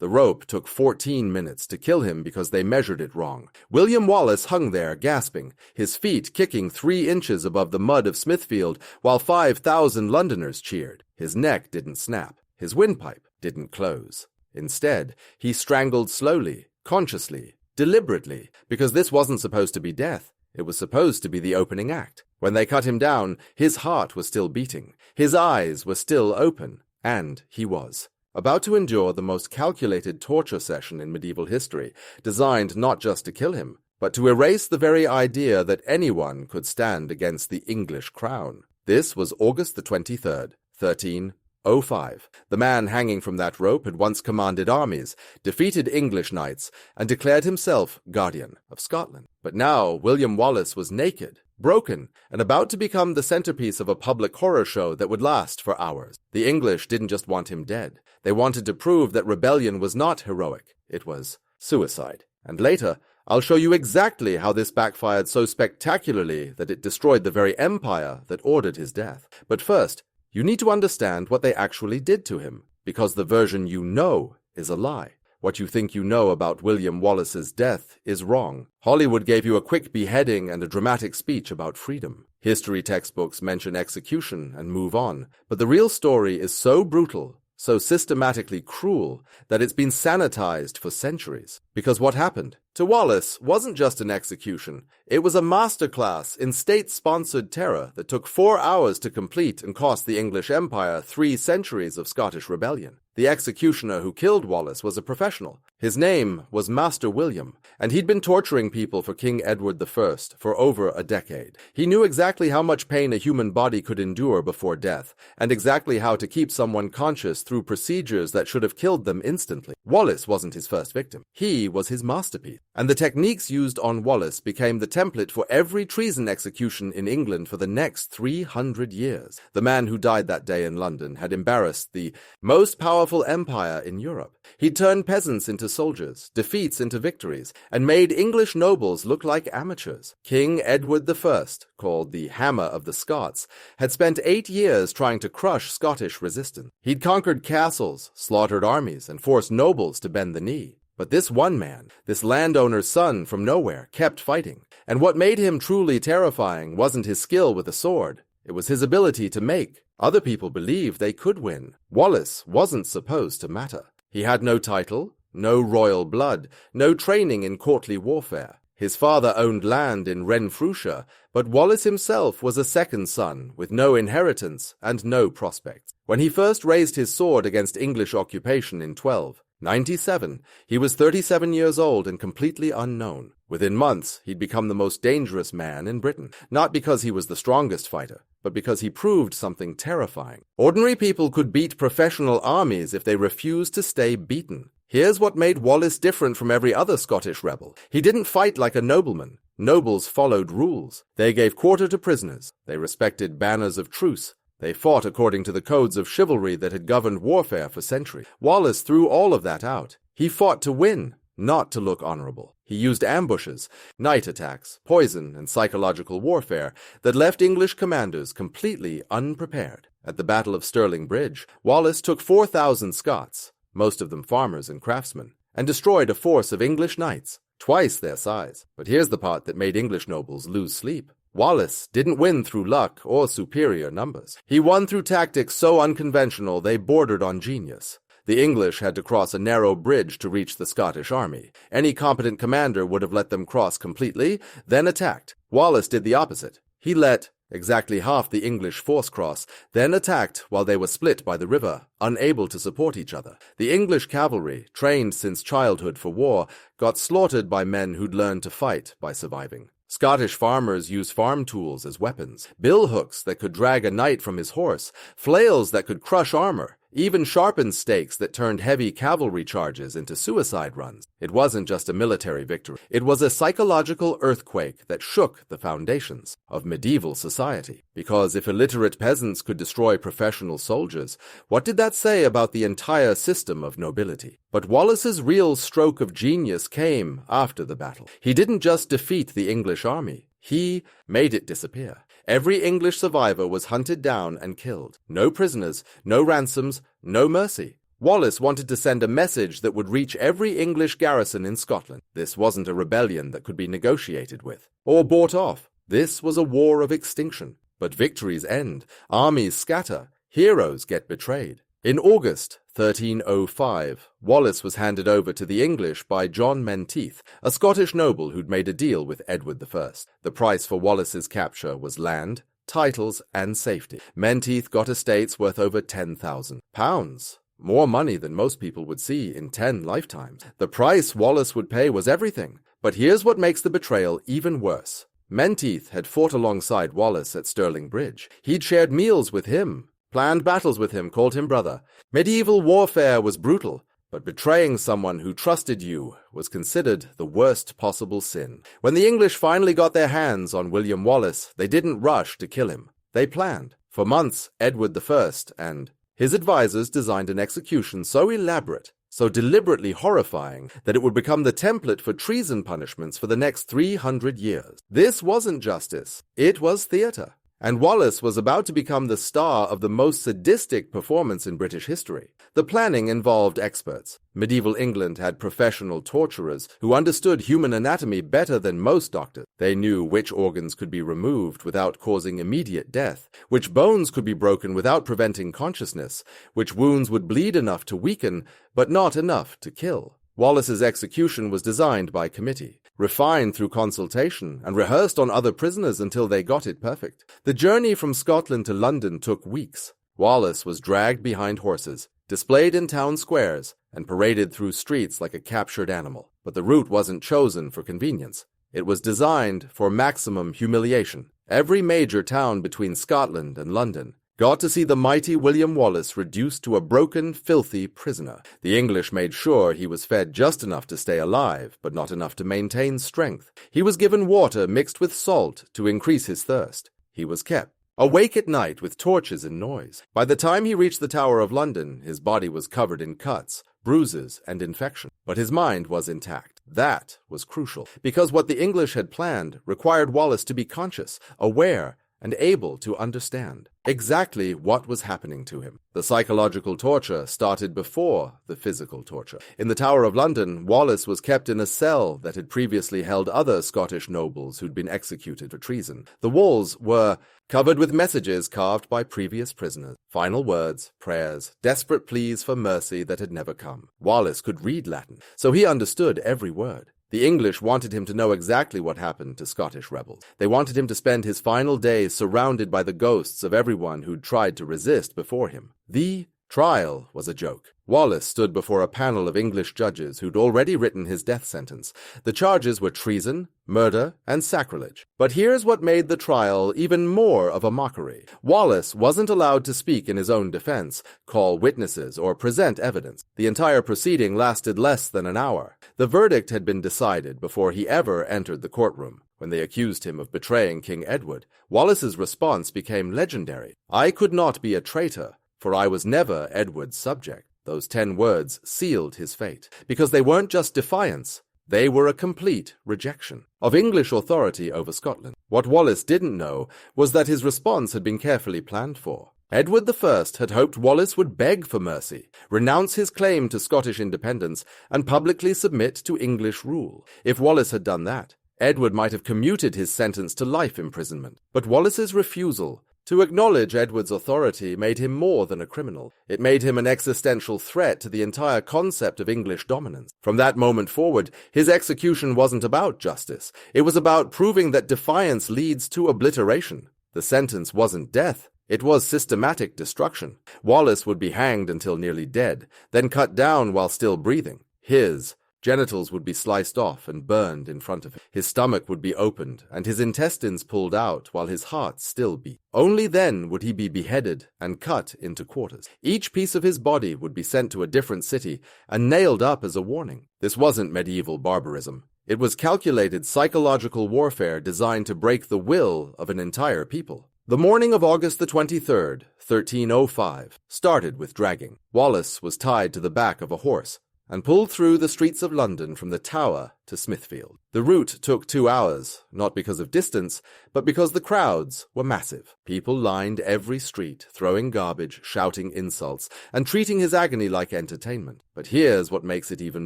The rope took 14 minutes to kill him because they measured it wrong. William Wallace hung there, gasping, his feet kicking 3 inches above the mud of Smithfield, while 5,000 Londoners cheered. His neck didn't snap. His windpipe didn't close. Instead, he strangled slowly, consciously, deliberately, because this wasn't supposed to be death. It was supposed to be the opening act. When they cut him down, his heart was still beating. His eyes were still open. And he was about to endure the most calculated torture session in medieval history, designed not just to kill him, but to erase the very idea that anyone could stand against the English crown. This was August the 23rd, 1305. The man hanging from that rope had once commanded armies, defeated English knights, and declared himself guardian of Scotland. But now William Wallace was naked, broken, and about to become the centerpiece of a public horror show that would last for hours. The English didn't just want him dead. They wanted to prove that rebellion was not heroic. It was suicide. And later, I'll show you exactly how this backfired so spectacularly that it destroyed the very empire that ordered his death. But first, you need to understand what they actually did to him, because the version you know is a lie. What you think you know about William Wallace's death is wrong. Hollywood gave you a quick beheading and a dramatic speech about freedom. History textbooks mention execution and move on. But the real story is so brutal, so systematically cruel, that it's been sanitized for centuries. Because what happened to Wallace wasn't just an execution. It was a masterclass in state-sponsored terror that took 4 hours to complete and cost the English Empire 3 centuries of Scottish rebellion. The executioner who killed Wallace was a professional. His name was Master William, and he'd been torturing people for King Edward I for over a decade. He knew exactly how much pain a human body could endure before death, and exactly how to keep someone conscious through procedures that should have killed them instantly. Wallace wasn't his first victim. He was his masterpiece. And the techniques used on Wallace became the template for every treason execution in England for the next 300 years. The man who died that day in London had embarrassed the most powerful empire in Europe. He'd turned peasants into soldiers, defeats into victories, and made English nobles look like amateurs. King Edward I, called the Hammer of the Scots, had spent 8 years trying to crush Scottish resistance. He'd conquered castles, slaughtered armies, and forced nobles to bend the knee. But this one man, this landowner's son from nowhere, kept fighting. And what made him truly terrifying wasn't his skill with a sword. It was his ability to make other people believe they could win. Wallace wasn't supposed to matter. He had no title, no royal blood, no training in courtly warfare. His father owned land in Renfrewshire, but Wallace himself was a second son with no inheritance and no prospects. When he first raised his sword against English occupation in 1297, he was 37 years old and completely unknown. Within months, he'd become the most dangerous man in Britain, not because he was the strongest fighter, but because he proved something terrifying. Ordinary people could beat professional armies if they refused to stay beaten. Here's what made Wallace different from every other Scottish rebel. He didn't fight like a nobleman. Nobles followed rules. They gave quarter to prisoners. They respected banners of truce. They fought according to the codes of chivalry that had governed warfare for centuries. Wallace threw all of that out. He fought to win, not to look honorable. He used ambushes, night attacks, poison, and psychological warfare that left English commanders completely unprepared. At the Battle of Stirling Bridge, Wallace took 4,000 Scots, most of them farmers and craftsmen, and destroyed a force of English knights, twice their size. But here's the part that made English nobles lose sleep. Wallace didn't win through luck or superior numbers. He won through tactics so unconventional they bordered on genius. The English had to cross a narrow bridge to reach the Scottish army. Any competent commander would have let them cross completely, then attacked. Wallace did the opposite. He let exactly half the English force cross, then attacked while they were split by the river, unable to support each other. The English cavalry, trained since childhood for war, got slaughtered by men who'd learned to fight by surviving. Scottish farmers used farm tools as weapons, billhooks that could drag a knight from his horse, flails that could crush armor, even sharpened stakes that turned heavy cavalry charges into suicide runs. It wasn't just a military victory. It was a psychological earthquake that shook the foundations of medieval society. Because if illiterate peasants could destroy professional soldiers, what did that say about the entire system of nobility? But Wallace's real stroke of genius came after the battle. He didn't just defeat the English army. He made it disappear. Every English survivor was hunted down and killed. No prisoners, no ransoms, no mercy. Wallace wanted to send a message that would reach every English garrison in Scotland. This wasn't a rebellion that could be negotiated with or bought off. This was a war of extinction. But victories end, armies scatter, heroes get betrayed. In August 1305, Wallace was handed over to the English by John Menteith, a Scottish noble who'd made a deal with Edward I. The price for Wallace's capture was land, titles, and safety. Menteith got estates worth over £10,000. More money than most people would see in 10 lifetimes. The price Wallace would pay was everything. But here's what makes the betrayal even worse. Menteith had fought alongside Wallace at Stirling Bridge. He'd shared meals with him, planned battles with him, called him brother. Medieval warfare was brutal, but betraying someone who trusted you was considered the worst possible sin. When the English finally got their hands on William Wallace, they didn't rush to kill him. They planned. For months, Edward I and his advisors designed an execution so elaborate, so deliberately horrifying, that it would become the template for treason punishments for the next 300 years. This wasn't justice. It was theater. And Wallace was about to become the star of the most sadistic performance in British history. The planning involved experts. Medieval England had professional torturers who understood human anatomy better than most doctors. They knew which organs could be removed without causing immediate death, which bones could be broken without preventing consciousness, which wounds would bleed enough to weaken, but not enough to kill. Wallace's execution was designed by committee, refined through consultation, and rehearsed on other prisoners until they got it perfect. The journey from Scotland to London took weeks. Wallace was dragged behind horses, displayed in town squares, and paraded through streets like a captured animal. But the route wasn't chosen for convenience. It was designed for maximum humiliation. Every major town between Scotland and London got to see the mighty William Wallace reduced to a broken, filthy prisoner. The English made sure he was fed just enough to stay alive, but not enough to maintain strength. He was given water mixed with salt to increase his thirst. He was kept awake at night with torches and noise. By the time he reached the Tower of London, his body was covered in cuts, bruises, and infection. But his mind was intact. That was crucial, because what the English had planned required Wallace to be conscious, aware, and able to understand exactly what was happening to him. The psychological torture started before the physical torture. In the Tower of London, Wallace was kept in a cell that had previously held other Scottish nobles who'd been executed for treason. The walls were covered with messages carved by previous prisoners. Final words, prayers, desperate pleas for mercy that had never come. Wallace could read Latin, so he understood every word. The English wanted him to know exactly what happened to Scottish rebels. They wanted him to spend his final days surrounded by the ghosts of everyone who'd tried to resist before him. The trial was a joke. Wallace stood before a panel of English judges who'd already written his death sentence. The charges were treason, murder, and sacrilege. But here's what made the trial even more of a mockery. Wallace wasn't allowed to speak in his own defense, call witnesses, or present evidence. The entire proceeding lasted less than an hour. The verdict had been decided before he ever entered the courtroom. When they accused him of betraying King Edward, Wallace's response became legendary. "I could not be a traitor, for I was never Edward's subject." Those 10 words sealed his fate, because they weren't just defiance, they were a complete rejection of English authority over Scotland. What Wallace didn't know was that his response had been carefully planned for. Edward I had hoped Wallace would beg for mercy, renounce his claim to Scottish independence, and publicly submit to English rule. If Wallace had done that, Edward might have commuted his sentence to life imprisonment. But Wallace's refusal to acknowledge Edward's authority made him more than a criminal. It made him an existential threat to the entire concept of English dominance. From that moment forward, his execution wasn't about justice. It was about proving that defiance leads to obliteration. The sentence wasn't death. It was systematic destruction. Wallace would be hanged until nearly dead, then cut down while still breathing. His genitals would be sliced off and burned in front of him. His stomach would be opened, and his intestines pulled out while his heart still beat. Only then would he be beheaded and cut into quarters. Each piece of his body would be sent to a different city and nailed up as a warning. This wasn't medieval barbarism. It was calculated psychological warfare designed to break the will of an entire people. The morning of August the 23rd, 1305, started with dragging. Wallace was tied to the back of a horse, and pulled through the streets of London from the Tower to Smithfield. The route took 2 hours, not because of distance, but because the crowds were massive. People lined every street, throwing garbage, shouting insults, and treating his agony like entertainment. But here's what makes it even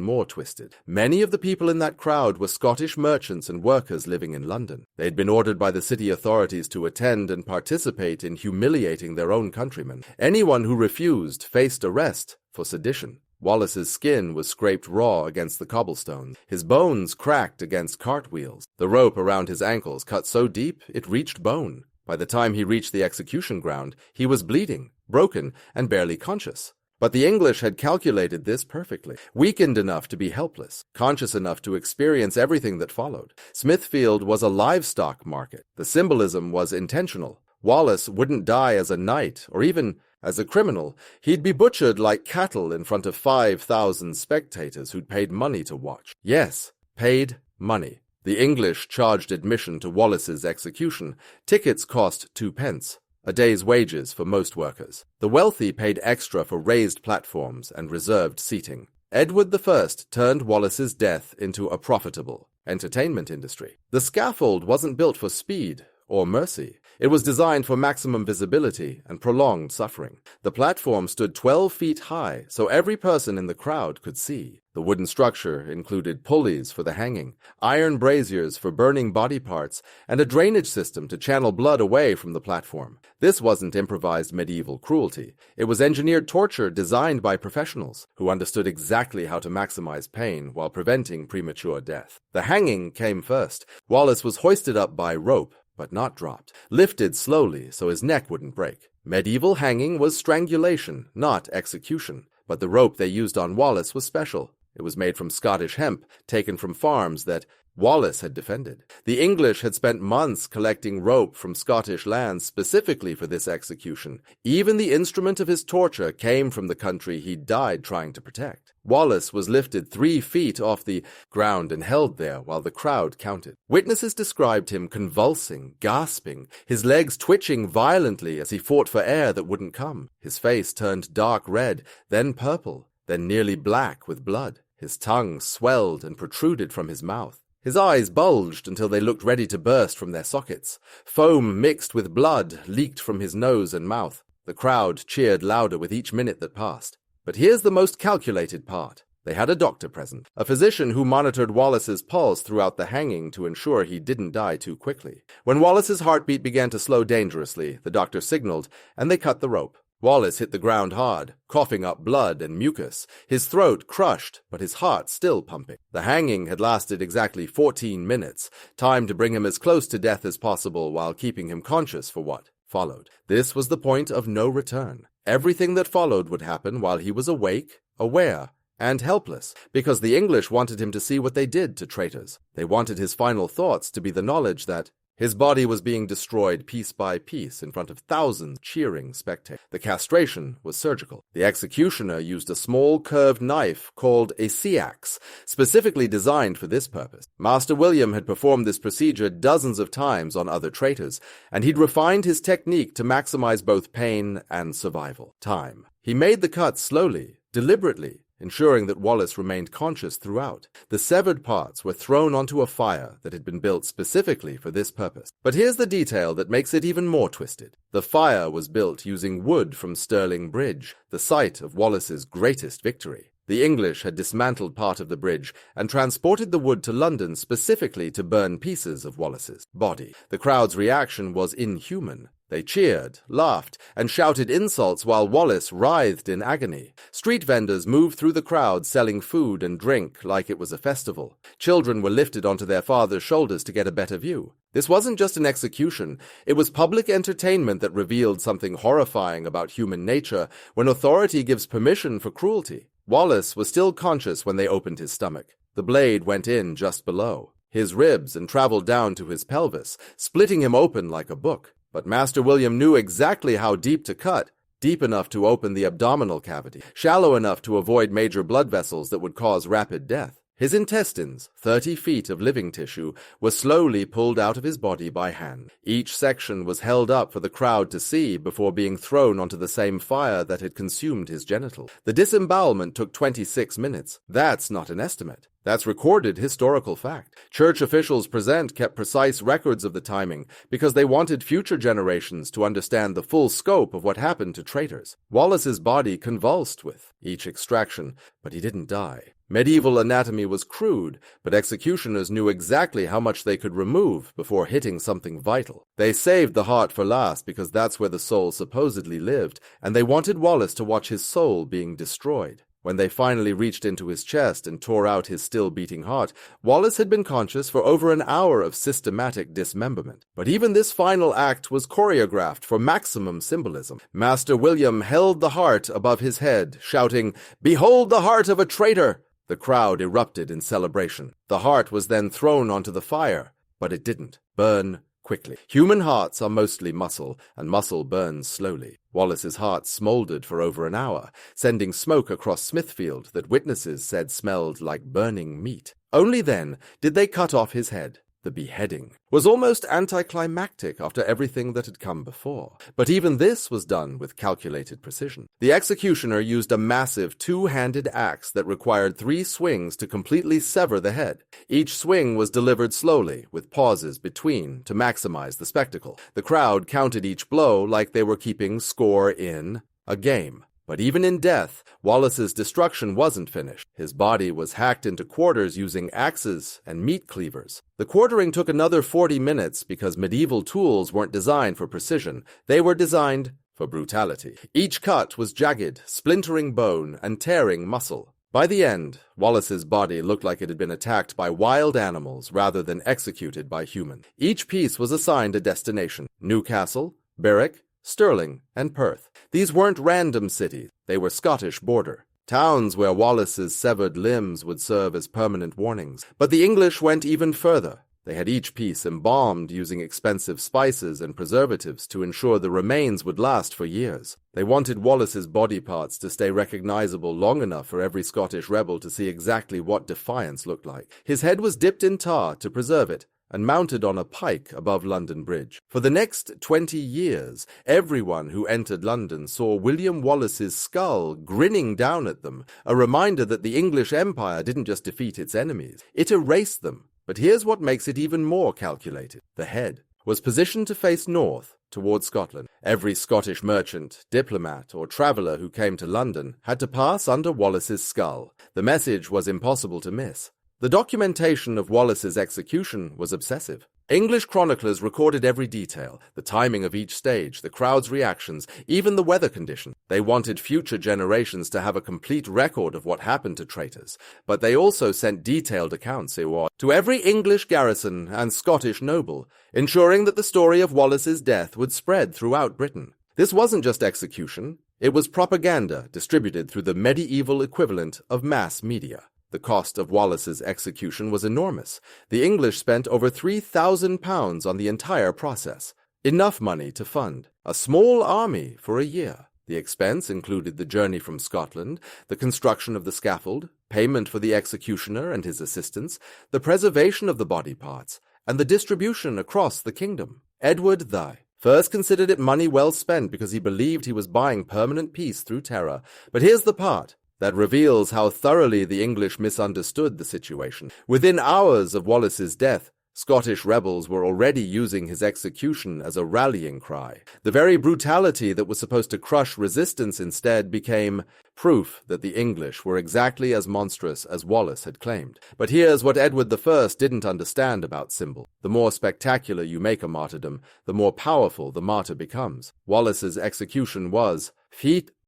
more twisted. Many of the people in that crowd were Scottish merchants and workers living in London. They'd been ordered by the city authorities to attend and participate in humiliating their own countrymen. Anyone who refused faced arrest for sedition. Wallace's skin was scraped raw against the cobblestones. His bones cracked against cartwheels. The rope around his ankles cut so deep it reached bone. By the time he reached the execution ground, he was bleeding, broken, and barely conscious. But the English had calculated this perfectly, weakened enough to be helpless, conscious enough to experience everything that followed. Smithfield was a livestock market. The symbolism was intentional. Wallace wouldn't die as a knight or even as a criminal. He'd be butchered like cattle in front of 5,000 spectators who'd paid money to watch. Yes, paid money. The English charged admission to Wallace's execution. Tickets cost 2 pence, a day's wages for most workers. The wealthy paid extra for raised platforms and reserved seating. Edward I turned Wallace's death into a profitable entertainment industry. The scaffold wasn't built for speed or mercy. It was designed for maximum visibility and prolonged suffering. The platform stood 12 feet high, so every person in the crowd could see. The wooden structure included pulleys for the hanging, iron braziers for burning body parts, and a drainage system to channel blood away from the platform. This wasn't improvised medieval cruelty. It was engineered torture designed by professionals who understood exactly how to maximize pain while preventing premature death. The hanging came first. Wallace was hoisted up by rope, but not dropped, lifted slowly so his neck wouldn't break. Medieval hanging was strangulation, not execution, but the rope they used on Wallace was special. It was made from Scottish hemp, taken from farms that Wallace had defended. The English had spent months collecting rope from Scottish lands specifically for this execution. Even the instrument of his torture came from the country he'd died trying to protect. Wallace was lifted 3 feet off the ground and held there while the crowd counted. Witnesses described him convulsing, gasping, his legs twitching violently as he fought for air that wouldn't come. His face turned dark red, then purple, then nearly black with blood. His tongue swelled and protruded from his mouth. His eyes bulged until they looked ready to burst from their sockets. Foam mixed with blood leaked from his nose and mouth. The crowd cheered louder with each minute that passed. But here's the most calculated part. They had a doctor present, a physician who monitored Wallace's pulse throughout the hanging to ensure he didn't die too quickly. When Wallace's heartbeat began to slow dangerously, the doctor signaled, and they cut the rope. Wallace hit the ground hard, coughing up blood and mucus, his throat crushed, but his heart still pumping. The hanging had lasted exactly 14 minutes, time to bring him as close to death as possible while keeping him conscious for what followed. This was the point of no return. Everything that followed would happen while he was awake, aware, and helpless, because the English wanted him to see what they did to traitors. They wanted his final thoughts to be the knowledge that his body was being destroyed piece by piece in front of thousands cheering spectators. The castration was surgical. The executioner used a small curved knife called a sea-axe, specifically designed for this purpose. Master William had performed this procedure dozens of times on other traitors, and he'd refined his technique to maximize both pain and survival time. He made the cut slowly, deliberately, ensuring that Wallace remained conscious throughout. The severed parts were thrown onto a fire that had been built specifically for this purpose. But here's the detail that makes it even more twisted. The fire was built using wood from Stirling Bridge, the site of Wallace's greatest victory. The English had dismantled part of the bridge and transported the wood to London specifically to burn pieces of Wallace's body. The crowd's reaction was inhuman. They cheered, laughed, and shouted insults while Wallace writhed in agony. Street vendors moved through the crowd selling food and drink like it was a festival. Children were lifted onto their fathers' shoulders to get a better view. This wasn't just an execution. It was public entertainment that revealed something horrifying about human nature when authority gives permission for cruelty. Wallace was still conscious when they opened his stomach. The blade went in just below his ribs and traveled down to his pelvis, splitting him open like a book. But Master William knew exactly how deep to cut, deep enough to open the abdominal cavity, shallow enough to avoid major blood vessels that would cause rapid death. His intestines, 30 feet of living tissue, were slowly pulled out of his body by hand. Each section was held up for the crowd to see before being thrown onto the same fire that had consumed his genital. The disembowelment took 26 minutes. That's not an estimate. That's recorded historical fact. Church officials present kept precise records of the timing because they wanted future generations to understand the full scope of what happened to traitors. Wallace's body convulsed with each extraction, but he didn't die. Medieval anatomy was crude, but executioners knew exactly how much they could remove before hitting something vital. They saved the heart for last because that's where the soul supposedly lived, and they wanted Wallace to watch his soul being destroyed. When they finally reached into his chest and tore out his still-beating heart, Wallace had been conscious for over an hour of systematic dismemberment. But even this final act was choreographed for maximum symbolism. Master William held the heart above his head, shouting, "Behold the heart of a traitor!" The crowd erupted in celebration. The heart was then thrown onto the fire, but it didn't burn quickly. Human hearts are mostly muscle, and muscle burns slowly. Wallace's heart smoldered for over an hour, sending smoke across Smithfield that witnesses said smelled like burning meat. Only then did they cut off his head. The beheading was almost anticlimactic after everything that had come before. But even this was done with calculated precision. The executioner used a massive two-handed axe that required 3 swings to completely sever the head. Each swing was delivered slowly, with pauses between to maximize the spectacle. The crowd counted each blow like they were keeping score in a game. But even in death, Wallace's destruction wasn't finished. His body was hacked into quarters using axes and meat cleavers. The quartering took another 40 minutes because medieval tools weren't designed for precision. They were designed for brutality. Each cut was jagged, splintering bone and tearing muscle. By the end, Wallace's body looked like it had been attacked by wild animals rather than executed by humans. Each piece was assigned a destination: Newcastle, Berwick, Stirling, and Perth. These weren't random cities, they were Scottish border. Towns where Wallace's severed limbs would serve as permanent warnings. But the English went even further. They had each piece embalmed using expensive spices and preservatives to ensure the remains would last for years. They wanted Wallace's body parts to stay recognizable long enough for every Scottish rebel to see exactly what defiance looked like. His head was dipped in tar to preserve it, and mounted on a pike above London Bridge. For the next 20 years, everyone who entered London saw William Wallace's skull grinning down at them, a reminder that the English Empire didn't just defeat its enemies, it erased them. But here's what makes it even more calculated. The head was positioned to face north, towards Scotland. Every Scottish merchant, diplomat, or traveller who came to London had to pass under Wallace's skull. The message was impossible to miss. The documentation of Wallace's execution was obsessive. English chroniclers recorded every detail, the timing of each stage, the crowd's reactions, even the weather conditions. They wanted future generations to have a complete record of what happened to traitors, but they also sent detailed accounts to every English garrison and Scottish noble, ensuring that the story of Wallace's death would spread throughout Britain. This wasn't just execution, it was propaganda distributed through the medieval equivalent of mass media. The cost of Wallace's execution was enormous. The English spent over £3,000 on the entire process, enough money to fund a small army for a year. The expense included the journey from Scotland, the construction of the scaffold, payment for the executioner and his assistants, the preservation of the body parts, and the distribution across the kingdom. Edward I first considered it money well spent because he believed he was buying permanent peace through terror. But here's the part that reveals how thoroughly the English misunderstood the situation. Within hours of Wallace's death, Scottish rebels were already using his execution as a rallying cry. The very brutality that was supposed to crush resistance instead became proof that the English were exactly as monstrous as Wallace had claimed. But here's what Edward I didn't understand about symbol. The more spectacular you make a martyrdom, the more powerful the martyr becomes. Wallace's execution was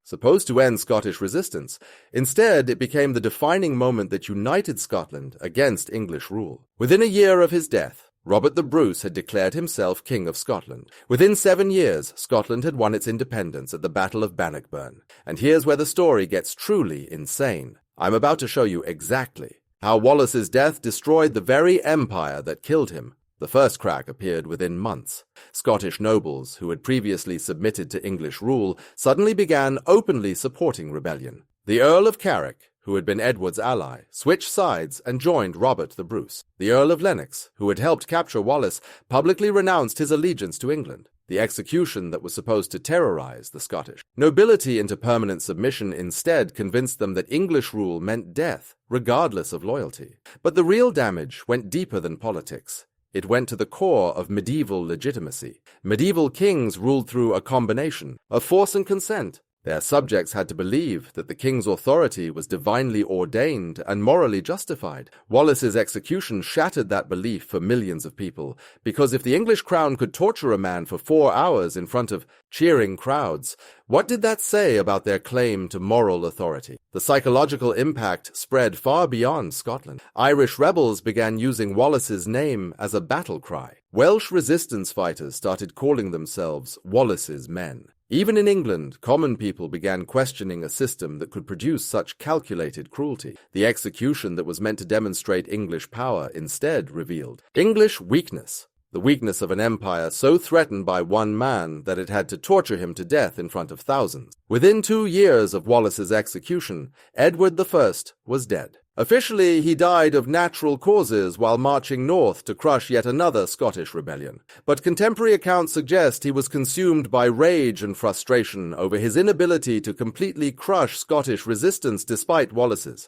supposed to end Scottish resistance. Instead, it became the defining moment that united Scotland against English rule. Within a year of his death, Robert the Bruce had declared himself King of Scotland. Within 7 years, Scotland had won its independence at the Battle of Bannockburn. And here's where the story gets truly insane. I'm about to show you exactly how Wallace's death destroyed the very empire that killed him. The first crack appeared within months. Scottish nobles, who had previously submitted to English rule, suddenly began openly supporting rebellion. The Earl of Carrick, who had been Edward's ally, switched sides and joined Robert the Bruce. The Earl of Lennox, who had helped capture Wallace, publicly renounced his allegiance to England, the execution that was supposed to terrorize the Scottish. Nobility into permanent submission instead convinced them that English rule meant death, regardless of loyalty. But the real damage went deeper than politics. It went to the core of medieval legitimacy. Medieval kings ruled through a combination of force and consent. Their subjects had to believe that the king's authority was divinely ordained and morally justified. Wallace's execution shattered that belief for millions of people, because if the English crown could torture a man for 4 hours in front of cheering crowds, what did that say about their claim to moral authority? The psychological impact spread far beyond Scotland. Irish rebels began using Wallace's name as a battle cry. Welsh resistance fighters started calling themselves Wallace's men. Even in England, common people began questioning a system that could produce such calculated cruelty. The execution that was meant to demonstrate English power instead revealed English weakness. The weakness of an empire so threatened by one man that it had to torture him to death in front of thousands. Within 2 years of Wallace's execution, Edward I was dead. Officially, he died of natural causes while marching north to crush yet another Scottish rebellion. But contemporary accounts suggest he was consumed by rage and frustration over his inability to completely crush Scottish resistance despite Wallace's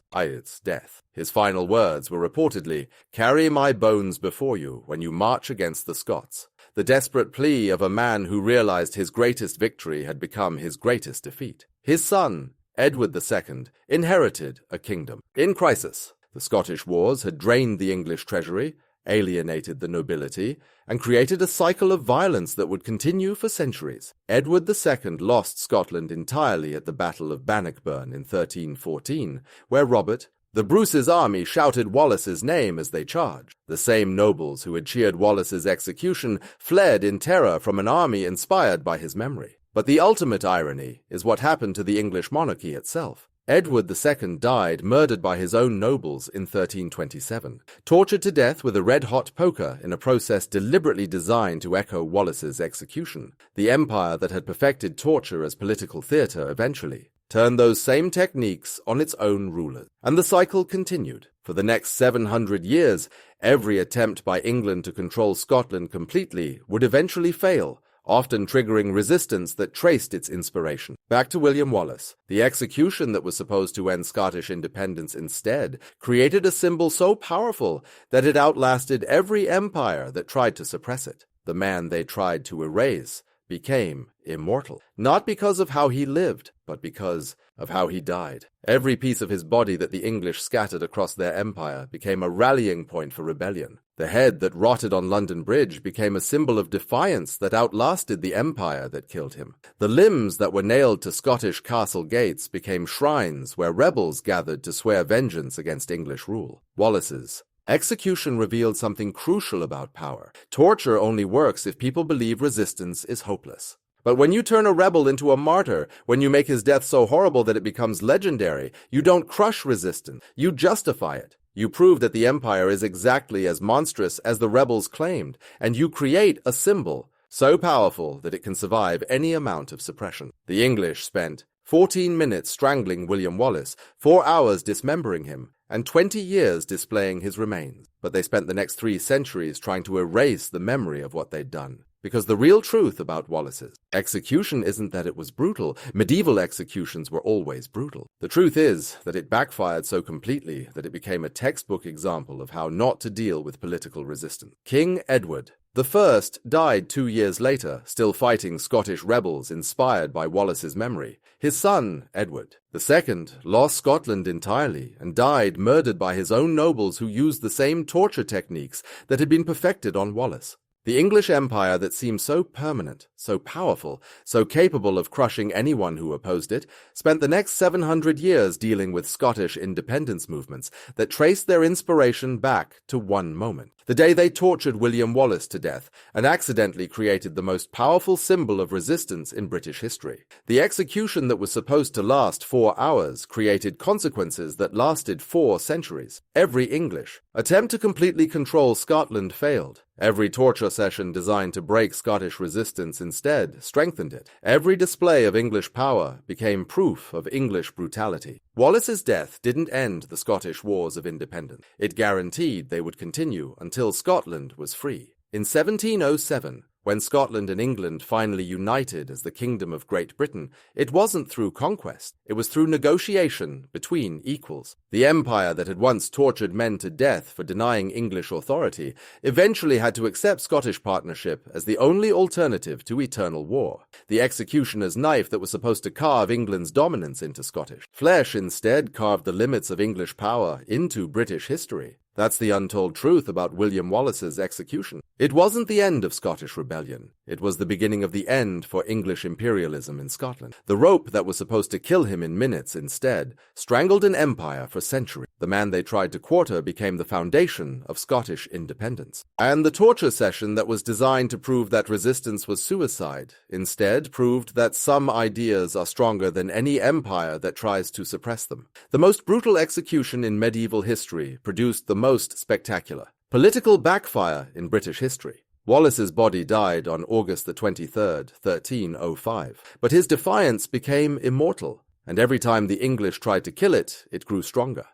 death. His final words were reportedly, "Carry my bones before you when you march against the Scots." The desperate plea of a man who realized his greatest victory had become his greatest defeat. His son, Edward II, inherited a kingdom in crisis. The Scottish wars had drained the English treasury, alienated the nobility, and created a cycle of violence that would continue for centuries. Edward II lost Scotland entirely at the Battle of Bannockburn in 1314, where Robert the Bruce's army shouted Wallace's name as they charged. The same nobles who had cheered Wallace's execution fled in terror from an army inspired by his memory. But the ultimate irony is what happened to the English monarchy itself. Edward II died murdered by his own nobles in 1327, tortured to death with a red-hot poker in a process deliberately designed to echo Wallace's execution. The empire that had perfected torture as political theatre eventually turned those same techniques on its own rulers. And the cycle continued. For the next 700 years, every attempt by England to control Scotland completely would eventually fail, often triggering resistance that traced its inspiration. Back to William Wallace. The execution that was supposed to end Scottish independence instead created a symbol so powerful that it outlasted every empire that tried to suppress it. The man they tried to erase became immortal, not because of how he lived, but because of how he died. Every piece of his body that the English scattered across their empire became a rallying point for rebellion. The head that rotted on London Bridge became a symbol of defiance that outlasted the empire that killed him. The limbs that were nailed to Scottish castle gates became shrines where rebels gathered to swear vengeance against English rule. Wallace's execution revealed something crucial about power. Torture only works if people believe resistance is hopeless. But when you turn a rebel into a martyr, when you make his death so horrible that it becomes legendary, you don't crush resistance, you justify it. You prove that the empire is exactly as monstrous as the rebels claimed, and you create a symbol so powerful that it can survive any amount of suppression. The English spent 14 minutes strangling William Wallace, 4 hours dismembering him, and 20 years displaying his remains. But they spent the next 3 centuries trying to erase the memory of what they'd done. Because the real truth about Wallace's execution isn't that it was brutal. Medieval executions were always brutal. The truth is that it backfired so completely that it became a textbook example of how not to deal with political resistance. King Edward I died 2 years later, still fighting Scottish rebels inspired by Wallace's memory. His son, Edward II, lost Scotland entirely and died murdered by his own nobles who used the same torture techniques that had been perfected on Wallace. The English Empire that seemed so permanent, so powerful, so capable of crushing anyone who opposed it, spent the next 700 years dealing with Scottish independence movements that traced their inspiration back to one moment. The day they tortured William Wallace to death and accidentally created the most powerful symbol of resistance in British history. The execution that was supposed to last 4 hours created consequences that lasted 4 centuries. Every English attempt to completely control Scotland failed. Every torture session designed to break Scottish resistance instead strengthened it. Every display of English power became proof of English brutality. Wallace's death didn't end the Scottish Wars of Independence. It guaranteed they would continue until Scotland was free. In 1707, when Scotland and England finally united as the Kingdom of Great Britain, it wasn't through conquest. It was through negotiation between equals. The empire that had once tortured men to death for denying English authority eventually had to accept Scottish partnership as the only alternative to eternal war. The executioner's knife that was supposed to carve England's dominance into Scottish flesh instead carved the limits of English power into British history. That's the untold truth about William Wallace's execution. It wasn't the end of Scottish rebellion. It was the beginning of the end for English imperialism in Scotland. The rope that was supposed to kill him in minutes instead strangled an empire for centuries. The man they tried to quarter became the foundation of Scottish independence. And the torture session that was designed to prove that resistance was suicide instead proved that some ideas are stronger than any empire that tries to suppress them. The most brutal execution in medieval history produced the most spectacular political backfire in British history. Wallace's body died on August the 23rd, 1305, but his defiance became immortal, and every time the English tried to kill it, it grew stronger.